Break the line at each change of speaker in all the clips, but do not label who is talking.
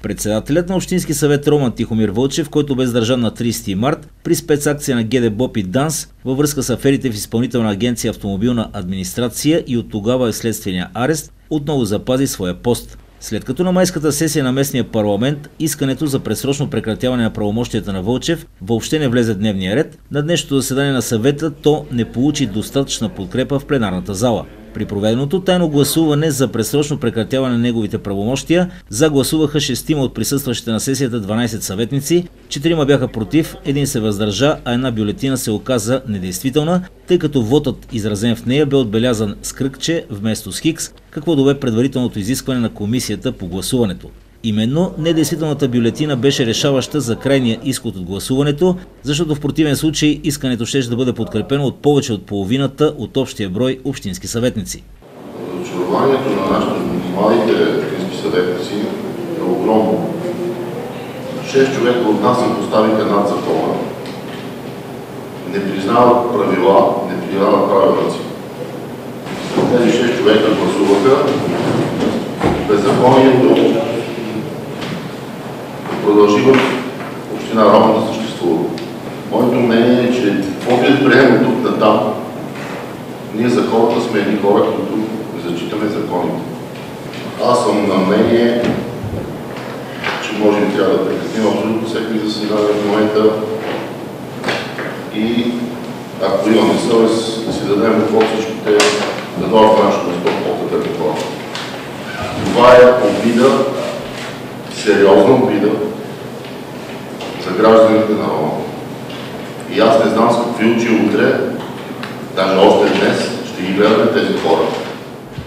Председателят на Общински съвет Роман Тихомир Вълчев, който бе задържан на 30 март при спецакция на ГДБОП и ДАНС във връзка с аферите в Изпълнителна агенция Автомобилна администрация и от тогава е следствения арест, отново запази своя пост. След като на майската сесия на местния парламент искането за предсрочно прекратяване на правомощията на Вълчев въобще не влезе в дневния ред, на днешното заседание на съвета то не получи достатъчна подкрепа в пленарната зала. При проведеното тайно гласуване за предсрочно прекратяване на неговите правомощия за гласуваха 6 от присъстващите на сесията 12 съветници, 4 бяха против, 1 се въздържа, а една бюлетина се оказа недействителна, тъй като вотът, изразен в нея, бе отбелязан с кръгче вместо с хикс, какво доведе предварителното изискване на комисията по гласуването. Именно недействителната бюлетина беше решаваща за крайния изход от гласуването, защото в противен случай искането ще да бъде подкрепено от повече от половината от общия брой общински съветници.
Разочарованието на нашите младите общински съветници е огромно. 6 човека от нас се поставиха над закона, не признават правила, не признават правилници. Тези 6 човека гласуваха беззаконието продължи в община Роман да съществува. Моето мнение е, че поглед приемем тук на там, ние за хората сме едни хора, които не зачитаме законите. Аз съм на мнение, че може и трябва да прекратим абсолютно всеки заседания в момента и ако имаме съвест, да си дадем от всичките да дойдат в нашето место по-тъпи хора. Това е обида, сериозна обида за гражданите на Роман. И аз не знам с какви очи утре, даже още днес, ще ги гледаме тези хора.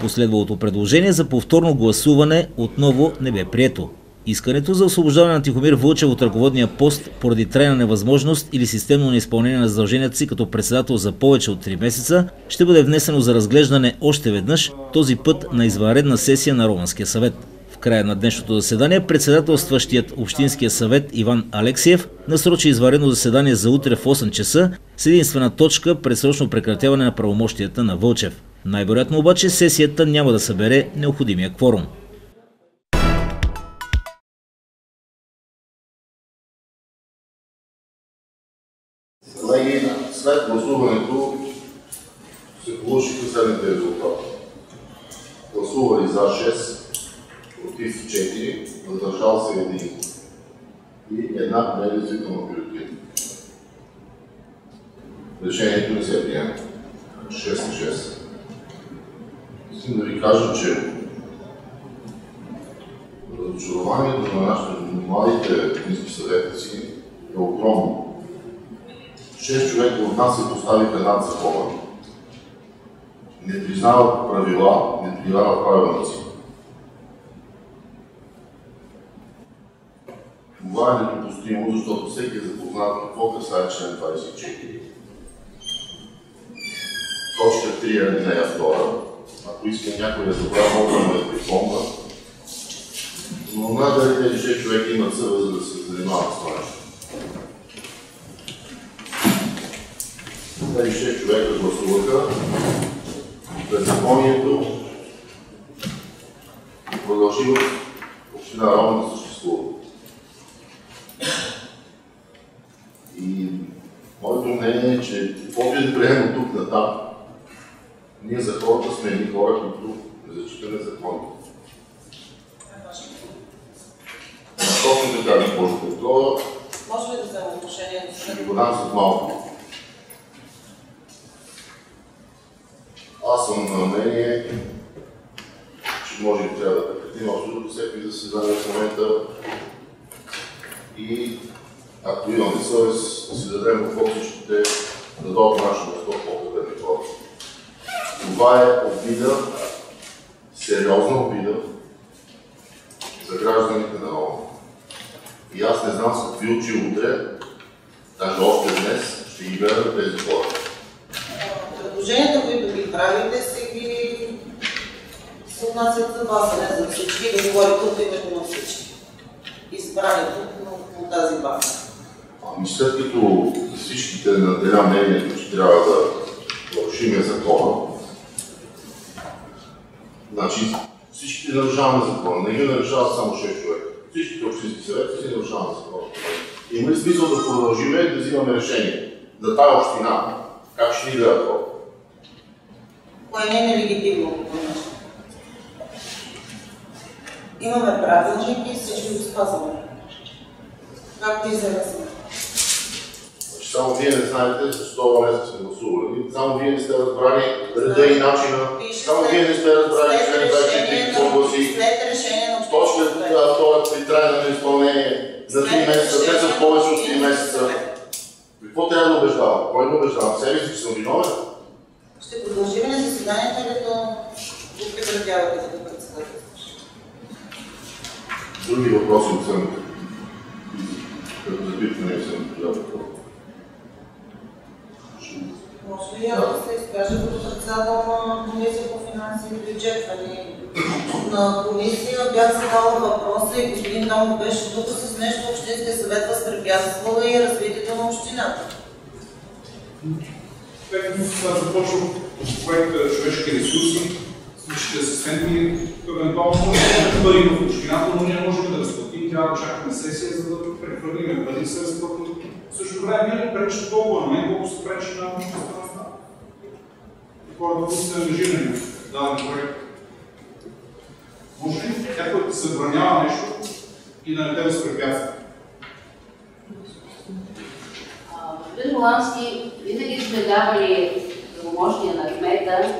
Последвалото предложение за повторно гласуване отново не бе прието. Искането за освобождаване на Тихомир Вълчев от ръководния пост поради трайна невъзможност или системно неизпълнение на задълженията си като председател за повече от 3 месеца ще бъде внесено за разглеждане още веднъж, този път на извънредна сесия на Романския съвет. В края на днешното заседание председателстващият Общинския съвет Иван Алексиев насрочи извънредно заседание за утре в 8 часа с единствена точка предсрочно прекратяване на правомощията на Вълчев. Най-вероятно обаче сесията няма да събере необходимия кворум.
Колеги, след гласуването се получиха следните резултати. Гласували за 6, против 4, въздържал се 1 и една недействителна бюлетина. Решението не се приема. 6-6. Искам да ви кажа, че разочарованието на нашите младите общински съветници е огромно. 6 човека от нас се поставиха над закона, не признават правила, не признават правилници. Това е недопустимо, защото всеки е запознат какво касае член 24. Точка 3 алинея 2. Ако иска някой да забравя, мога да ме припомня. Но надали тези 6 човека имат съвест, за да се занимават с това нещо. Тези 6 човека гласуваха беззаконието продължи в община Роман да съществува. И моето мнение е, че каквото и да приемем тук на там, ние за хората сме едни хора, които не зачитаме законите. Точно така, госпожо Петрова.
Може ли да взема отношение?
Ще ви го дам след малко. Аз съм на мнение, че може и трябва да прекратим абсолютно всеки заседания в момента и ако имаме съвест, да си дадем в всичките да дойдат в нашето место по-тъпи хора. Това е обида, сериозна обида за гражданите на Роман. И аз не знам с какви очи утре, даже още днес, ще ги гледаме тези хора.
Предложенията, които ги правите, се отнасят за вас, а не за всички, да говорите от името на всички. Избрани от тази база.
Ами след като всичките наделя мнението, че трябва да нарушим закона, значи всичките нарушаваме закона, не ги нарушават само 6 човека. всичките общински съвети си нарушаваме закона. Има ли смисъл да продължим и да взимаме решение за тази община? Как ще ни гледат това?
Кое не е нелегитимно? Имаме правилник и всички го спазваме. Както и за размер.
Само вие не знаете защо днес сме гласували. Само вие не сте разбрали реда и начина. Само вие не сте разбрали член 24 какво гласи. Точно това при трайно изпълнение за 3 месеца, те са повече от 3 месеца. Какво трябва да убеждава? Кой да убеждава? Себе си, че съм виновен?
Ще продължим на заседанието, или да го прекратявате като председател?
Други въпроси съм като запитване съм подавал.
Може ли да се изкаже като председател на комисия по финанси и бюджет? На комисия бях задала въпроса и господин Томов беше тук с нещо Общинския съвет възпрепятствала и развитието на общината.
Тъй като сега започвам проекта човешки ресурси, случите асистенти, евентуално може да бъде в общината, но ние можем да разплатим, трябва да чакаме сесия, за да прехвърлим пари се разплатим. В същото време вие не пречите толкова на мен, колко се пречи на обществеността. Хората, които са ангажирани в даден проект. Може ли някой да се забранява нещо и да не те възпрепятства?
Господин Волански, винаги сме давали правомощия на кмета.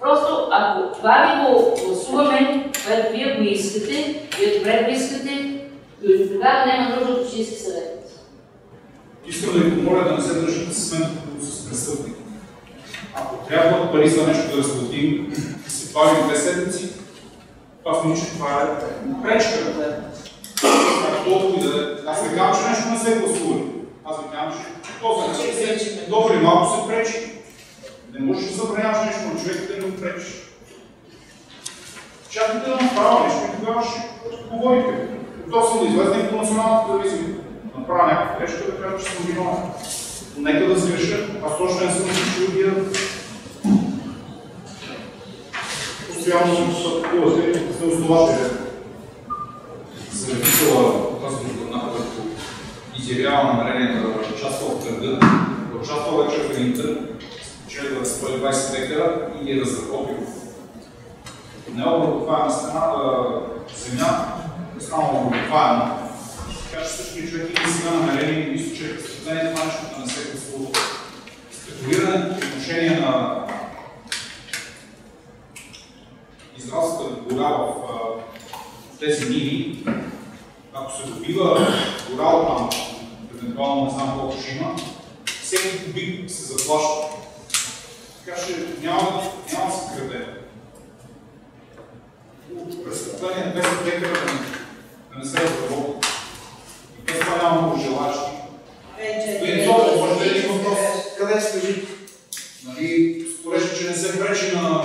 Просто ако това ви го гласуваме, което вие го искате, вие добре го искате, но тогава няма нужда от Общински съвет.
Искам да ви помоля да не се държите с мен с престъпник. Ако трябва пари за нещо да разплатим, да се пазим 2 седмици, аз мисля, че това е пречка. Аз не казвам, че нещо не се гласува. Аз ви казвам, че този добре малко се пречи. Не можеш да забраняваш нещо на човека да не го пречиш. Чакайте да направя нещо и тогава ще говорите. Готов съм да излезна и по националната телевизия. Направя някаква грешка да кажа, че съм виновен. Но нека да сгреша. Аз точно не съм случил вие постоянно се атакувате и сте основатели. Се написала тази година, като изявява намерение да участва в търга, да участва вече в Интер, че да разпори 20 декара и е разработил необработваема земя, останала обработваема. Така че същия човек има сега намерение и мисля, че разпределение това нещо да не се гласува. Спекулиране по отношение на израствата гора в тези ниви, ако се добива гора от там, евентуално не знам колко ще има, всеки кубик се заплаща. Така че няма да се краде. Престъпление 200 декара да не се разработи. И без това няма много желащи. Може да има въпрос. Къде скажи? Нали, според че не се пречи на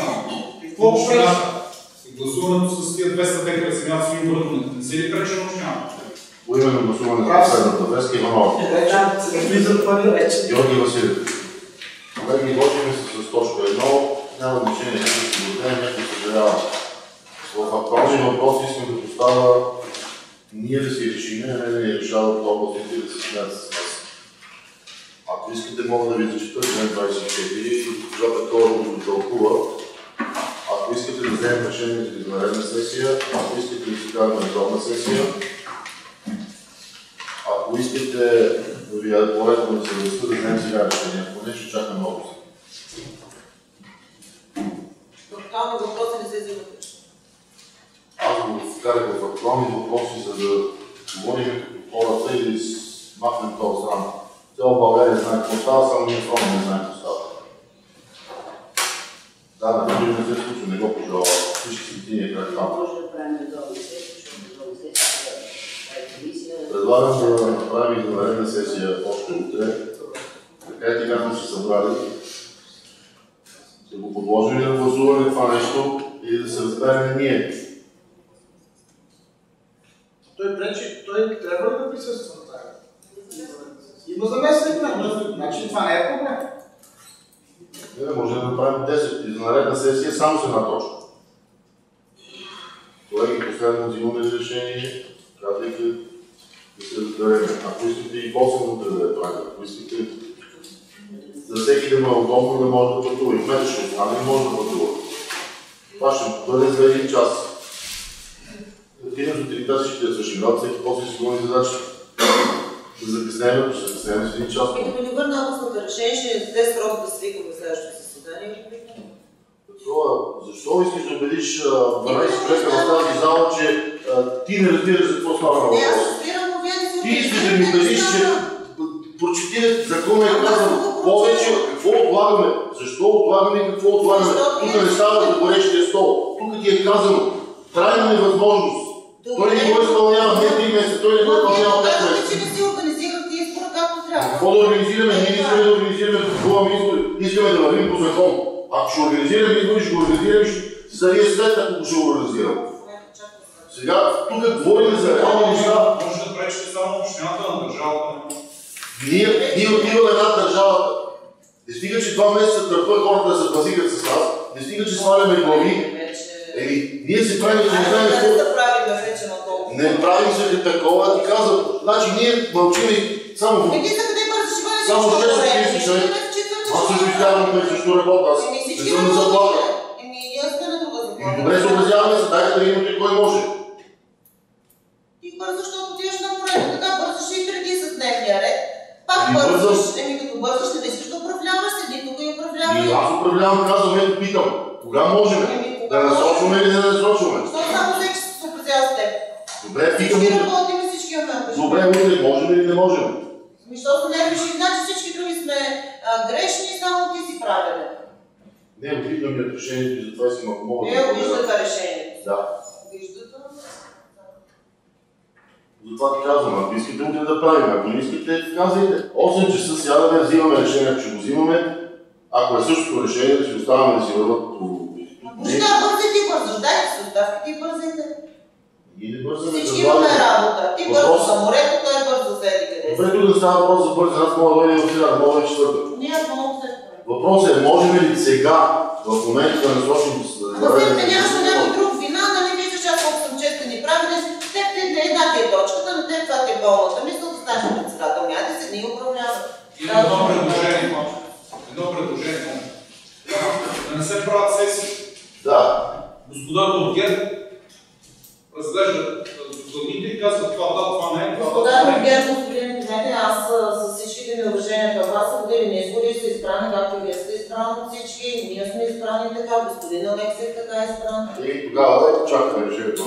общината. И гласуването с тия 200 декара земя с върху не се ли пречи на общината?
По именно гласуване за последната връзка Иванова. Георги Василев. Колеги, готвим се с точка 1. Няма значение, че ще го дадем, някой съжалява. В актуални въпроси искам да поставя ние да си решим, а не да ни решават областите и да се смеят с нас. Ако искате, мога да ви зачита член 24 и госпожа Петрова да го тълкува. Ако искате да вземем решение за извънредна сесия, ако искате да си караме редовна сесия, ако искате да ви е полезно да се гласува, да вземем сега решение, ако не ще чакаме област.
Актуални въпроси не се взимат.
Аз го вкарах в актуални въпроси, за да говорим като хората и да смахнем този срам. Цяла България знае какво става, само ние в Рома не знаем какво става. Да, не се случва, не го пожелава. Всички светиния край там. Предлагам да направим извънредна сесия още утре. Така и така сме се събрали. Да го подложим на гласуване това нещо и да се разберем ние.
Той пречи, той трябва да присъства на тази. Има заместник, значи това не е проблем.
Не, може да направим 10 извънредна сесия само с една точка. Колеги, арбитрарно взимаме решение, казвайки да се разберем. Ако искате и после да да правите, ако искате за всеки да му е удобно да може да пътува. И кметът ще остане и може да пътува. Това ще бъде за един час. Отидем сутринта всички да свършим работа, всеки после си гони задачи. Да закъснем, ще закъснем с един час.
И да ни върна областното решение, ще даде срок да свикаме следващото заседание.
Защо искаш да убедиш 12 човека в тази зала, че ти не разбираш за какво става въпрос?
Не, аз разбирам, но вие не си
Ти искаш да ми убедиш, че прочети закона е казано повече, какво отлагаме, защо отлагаме и какво отлагаме. Тук не става за горещия стол. Тук ти е казано трайна невъзможност. Той не го изпълнява, не 3 месеца, той не го изпълнява 5 месеца.
Казвате, че не си организирахте избора както трябва.
Какво да организираме? Ние искаме да организираме такова избори. Искаме да вървим по закон. Ако ще организираме избори, ще го организираме, ще се вие след ако ще го организирам. Сега тук говорим за реални неща.
Може да пречите само общината на държавата.
Ние отиваме над държавата. Не стига, че 2 месеца търпа хората да се пазигат с нас, не стига, че сваляме глави. Ние се правим, че не знаем какво. Не правим се такова, ти казвам. Значи ние мълчим и само в... Само 6-30 човек. Аз също изказвам, също работя. Аз не съм на заплата. Добре, съобразяваме се, дайте да имате кой може.
Ти бързаш, защото отиваш на морето, така бързаш и преди с дневния ред. Пак бързаш, като бързаш, не искаш да управляваш, седи тук и управляваш.
И аз управлявам, казвам, ето питам. Кога можем? Да насочваме или да не насочваме?
Защото само всеки се съобразява с теб.
Добре, питам.
Всички работим и всички имаме.
Добре, утре можем или не можем?
Защото не реши, значи всички други сме грешни, само ти си правилен.
Не, виждам ли решението и затова искам, ако мога
да... виждате решението.
Да.
Виждате.
Затова ти казвам, ако искате утре да правим, ако не искате, казвайте. 8 часа сядаме, взимаме решение, че го взимаме. Ако е същото решение, да си оставаме да си върват по...
Да, бързайте и бързаш, дайте си оставките и бързайте.
И не бързаме
всички имаме работа. Ти бързо за морето, той бързо за еди къде.
Добре, тук да става въпрос за бързи, аз мога да дойде в среда, мога да четвъртък.
Ние много се...
Въпросът е, можем ли сега, в момента да насочим с...
Възможно нямаш на някой друг вина, да не виждаш, аз колко съм често ни правили, теб не една ти е точката, но теб това ти е болната. Мисля да станеш председател, няма да се ни управлява.
Има едно предложение. Едно предложение. Да не се правят сесии.
Да.
Господата от ГЕРБ разглеждат докладите и казват това да, това не е.
Господата от ГЕРБ, господин Кмете, аз с всичките ми уважения към вас, години на избори са избрани, както и вие сте избрани от всички, ние сме избрани така, господин Алексиев така е избран.
И тогава да чакаме решението.